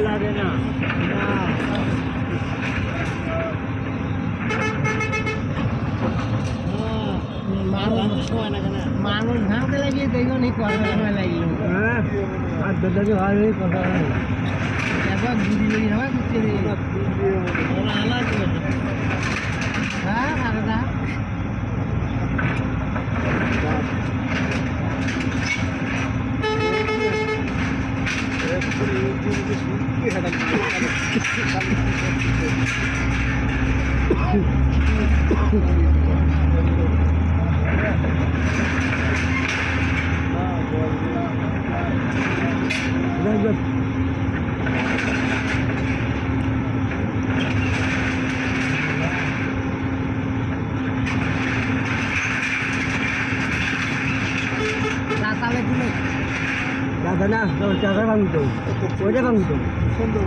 লাগে না মানুষ ভাঙতে লাগিয়ে দেখো নি কত সময় লাগলো হ্যাঁ আর দাদাকে ভালো কথা একবার বুঝি লেগে হবে বুঝতে হ্যাঁ দাদা দাদা না চাকা ভাঙতো ওইটা ভাঙতো সুন্দর